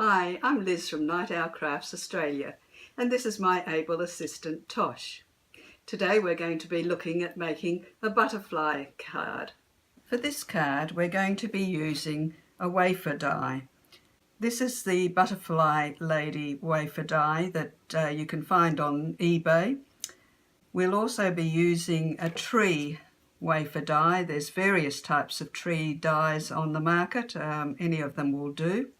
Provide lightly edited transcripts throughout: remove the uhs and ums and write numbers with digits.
Hi, I'm Liz from Night Owl Crafts Australia, and this is my able assistant Tosh. Today we're going to be looking at making a butterfly card. For this card we're going to be using a wafer die. This is the butterfly lady wafer die that you can find on eBay. We'll also be using a tree wafer die. There's various types of tree dies on the market, any of them will do.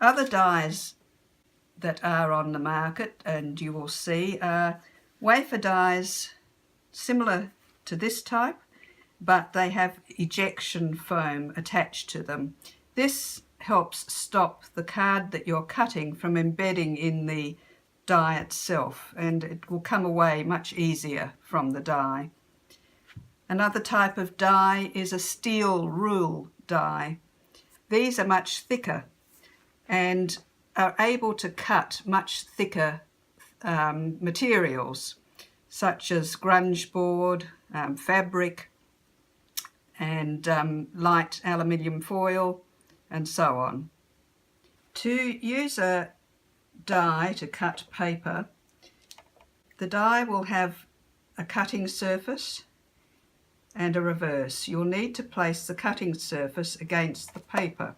Other dies that are on the market, and you will see, are wafer dies similar to this type, but they have ejection foam attached to them. This helps stop the card that you're cutting from embedding in the die itself, and it will come away much easier from the die. Another type of die is a steel rule die. These are much thicker and are able to cut much thicker materials such as grunge board, fabric, and light aluminium foil, and so on. To use a die to cut paper, the die will have a cutting surface and a reverse. You'll need to place the cutting surface against the paper.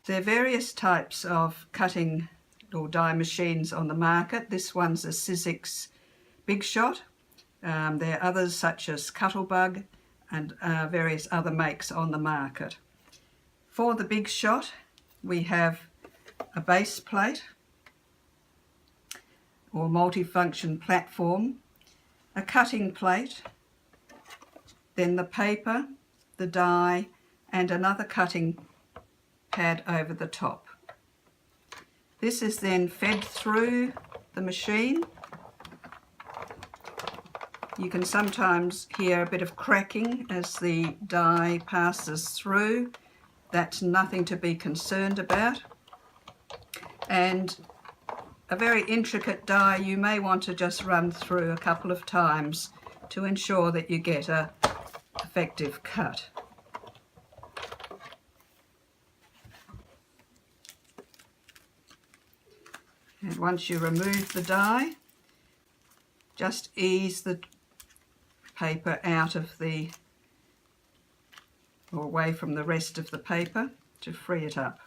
There are various types of cutting or die machines on the market. This one's a Sizzix Big Shot. There are others such as Cuttlebug and various other makes on the market. For the Big Shot we have a base plate or multifunction platform, a cutting plate, then the paper, the die, and another cutting pad over the top. This is then fed through the machine. You can sometimes hear a bit of cracking as the die passes through. That's nothing to be concerned about. And a very intricate die you may want to just run through a couple of times to ensure that you get an effective cut. And once you remove the die, just ease the paper out of the, or away from the rest of the paper to free it up.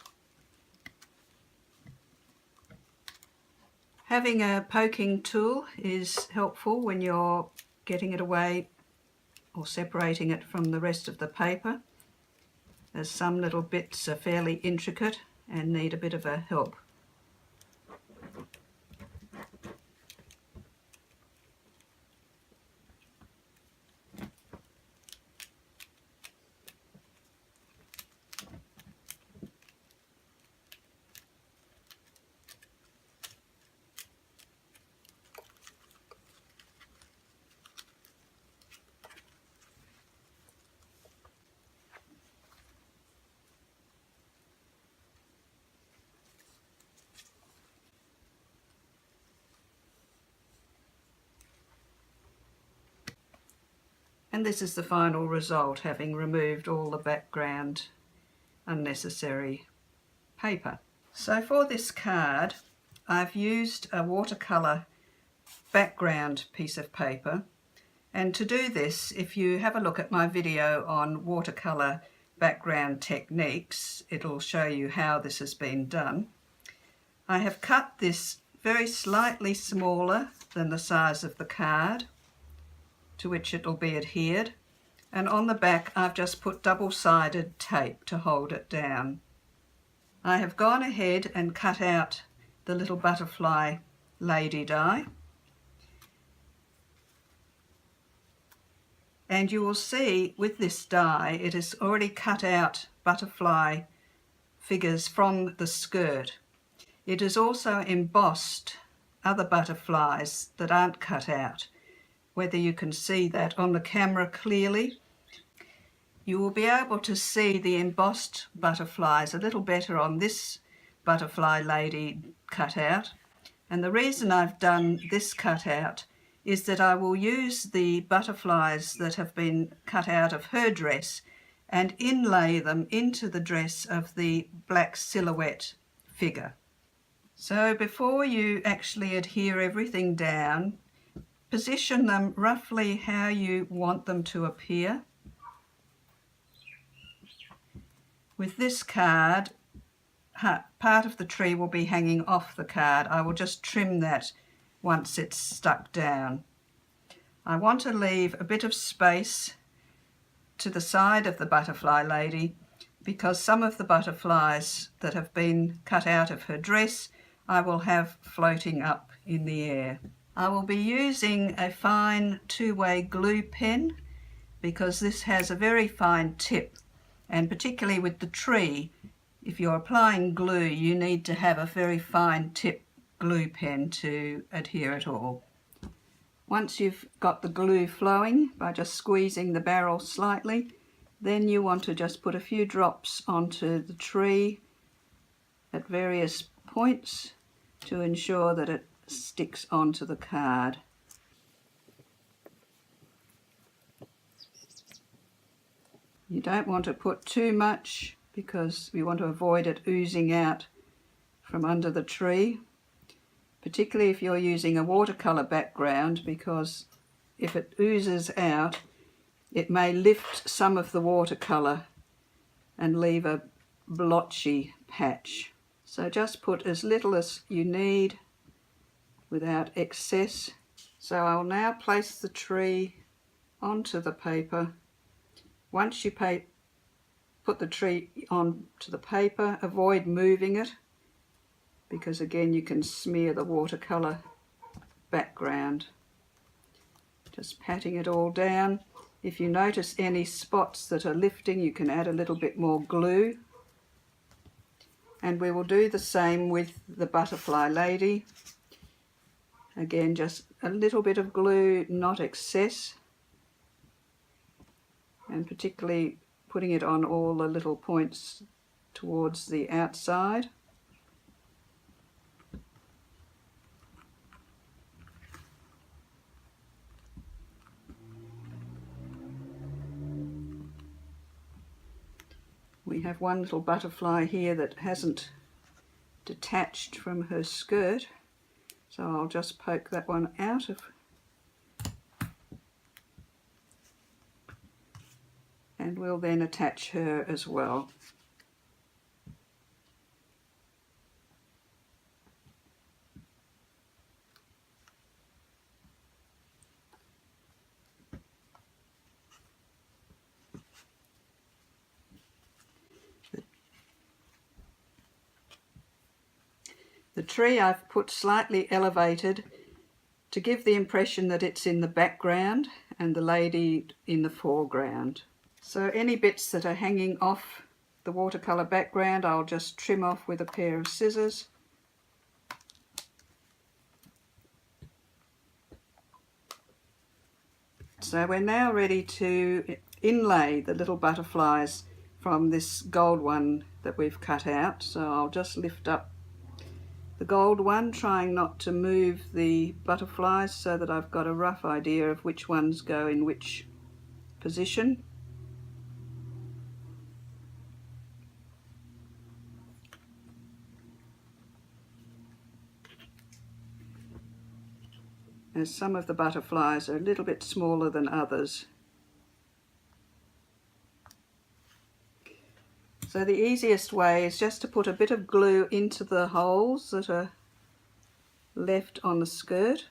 Having a poking tool is helpful when you're getting it away or separating it from the rest of the paper, as some little bits are fairly intricate and need a bit of a help. And this is the final result, having removed all the background unnecessary paper. So for this card I've used a watercolour background piece of paper, and to do this, if you have a look at my video on watercolour background techniques, it'll show you how this has been done. I have cut this very slightly smaller than the size of the card to which it will be adhered, and on the back I've just put double-sided tape to hold it down. I have gone ahead and cut out the little butterfly lady die, and you will see with this die it has already cut out butterfly figures from the skirt. It has also embossed other butterflies that aren't cut out. Whether you can see that on the camera clearly, you will be able to see the embossed butterflies a little better on this butterfly lady cutout. And the reason I've done this cutout is that I will use the butterflies that have been cut out of her dress and inlay them into the dress of the black silhouette figure. So before you actually adhere everything down, position them roughly how you want them to appear. With this card, part of the tree will be hanging off the card. I will just trim that once it's stuck down. I want to leave a bit of space to the side of the butterfly lady because some of the butterflies that have been cut out of her dress I will have floating up in the air. I will be using a fine two-way glue pen because this has a very fine tip, and particularly with the tree, if you're applying glue you need to have a very fine tip glue pen to adhere it all. Once you've got the glue flowing by just squeezing the barrel slightly, then you want to just put a few drops onto the tree at various points to ensure that it sticks onto the card. You don't want to put too much because we want to avoid it oozing out from under the tree, particularly if you're using a watercolour background, because if it oozes out it may lift some of the watercolour and leave a blotchy patch. So just put as little as you need without excess. So I'll now place the tree onto the paper. Once you put the tree onto the paper, avoid moving it because again you can smear the watercolour background. Just patting it all down. If you notice any spots that are lifting, you can add a little bit more glue. And we will do the same with the butterfly lady. Again, just a little bit of glue, not excess. And particularly putting it on all the little points towards the outside. We have one little butterfly here that hasn't detached from her skirt, so I'll just poke that one out of, and we'll then attach her as well. The tree I've put slightly elevated to give the impression that it's in the background and the lady in the foreground. So any bits that are hanging off the watercolour background I'll just trim off with a pair of scissors. So we're now ready to inlay the little butterflies from this gold one that we've cut out. So I'll just lift up the gold one, trying not to move the butterflies so that I've got a rough idea of which ones go in which position. As some of the butterflies are a little bit smaller than others. So the easiest way is just to put a bit of glue into the holes that are left on the skirt.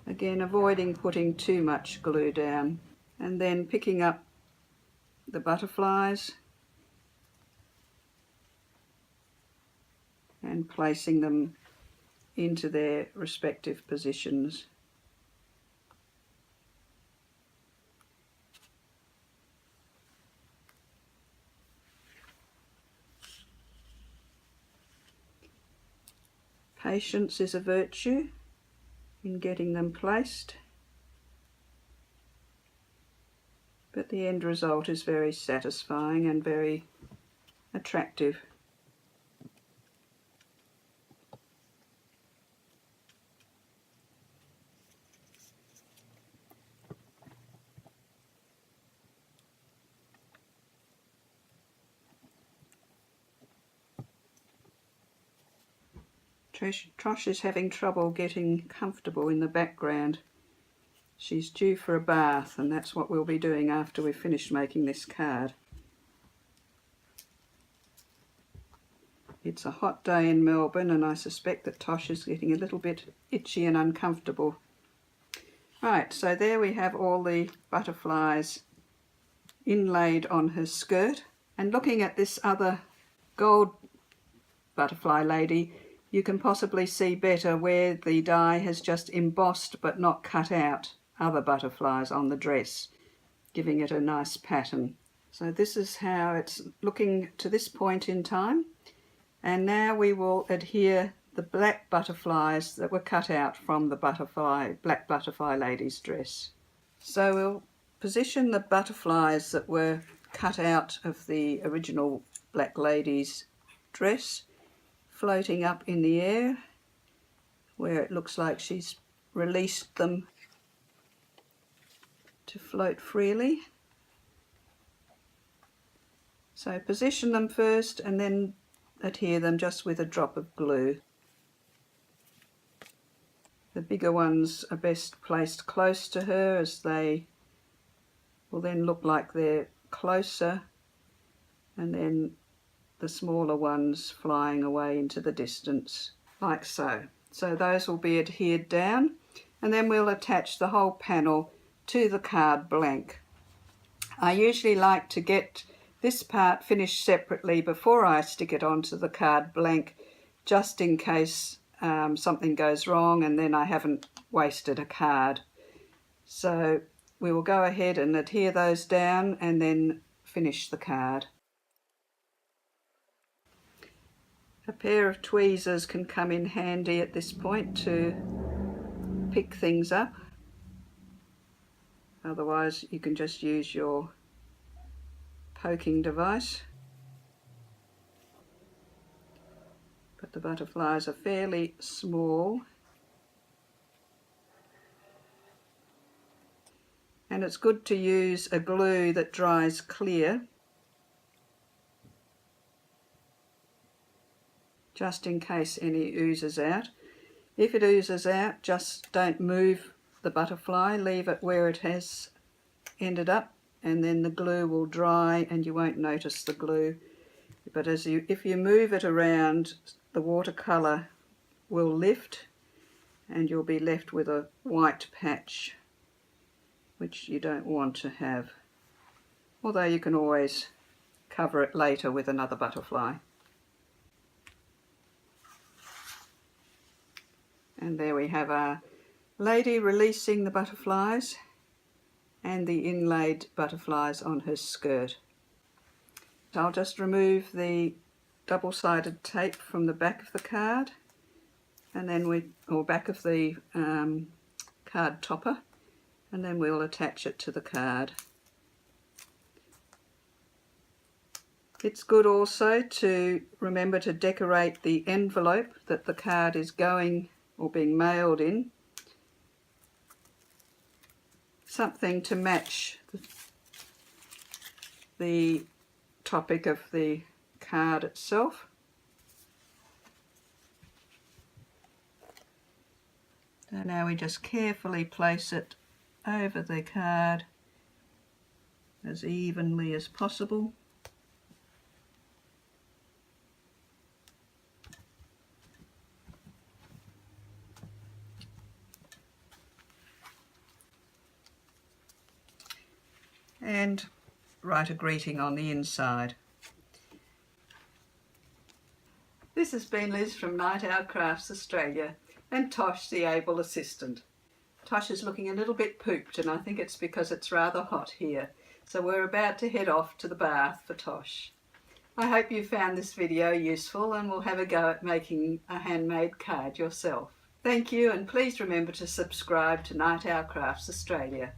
Again, avoiding putting too much glue down, and then picking up the butterflies and placing them into their respective positions. Patience is a virtue in getting them placed, but the end result is very satisfying and very attractive. Tosh is having trouble getting comfortable in the background. She's due for a bath, and that's what we'll be doing after we've finished making this card. It's a hot day in Melbourne, and I suspect that Tosh is getting a little bit itchy and uncomfortable. Right, so there we have all the butterflies inlaid on her skirt. And looking at this other gold butterfly lady, you can possibly see better where the die has just embossed but not cut out other butterflies on the dress, giving it a nice pattern. So this is how it's looking to this point in time. And now we will adhere the black butterflies that were cut out from the black butterfly lady's dress. So we'll position the butterflies that were cut out of the original black lady's dress floating up in the air where it looks like she's released them to float freely. So position them first and then adhere them just with a drop of glue. The bigger ones are best placed close to her, as they will then look like they're closer, and then the smaller ones flying away into the distance, like so. So those will be adhered down, and then we'll attach the whole panel to the card blank. I usually like to get this part finished separately before I stick it onto the card blank, just in case something goes wrong and then I haven't wasted a card. So we will go ahead and adhere those down and then finish the card. A pair of tweezers can come in handy at this point to pick things up. Otherwise you can just use your poking device. But the butterflies are fairly small, and it's good to use a glue that dries clear, just in case any oozes out. If it oozes out, just don't move the butterfly, leave it where it has ended up, and then the glue will dry and you won't notice the glue. But if you move it around, the watercolour will lift and you'll be left with a white patch, which you don't want to have. Although you can always cover it later with another butterfly. And there we have our lady releasing the butterflies and the inlaid butterflies on her skirt. I'll just remove the double-sided tape from the back of the card, and then back of the card topper, and then we'll attach it to the card. It's good also to remember to decorate the envelope that the card is going or being mailed in. Something to match the topic of the card itself. So now we just carefully place it over the card as evenly as possible. And write a greeting on the inside. This has been Liz from Night Owl Crafts Australia and Tosh, the able assistant. Tosh is looking a little bit pooped, and I think it's because it's rather hot here. So we're about to head off to the bath for Tosh. I hope you found this video useful and will have a go at making a handmade card yourself. Thank you, and please remember to subscribe to Night Owl Crafts Australia.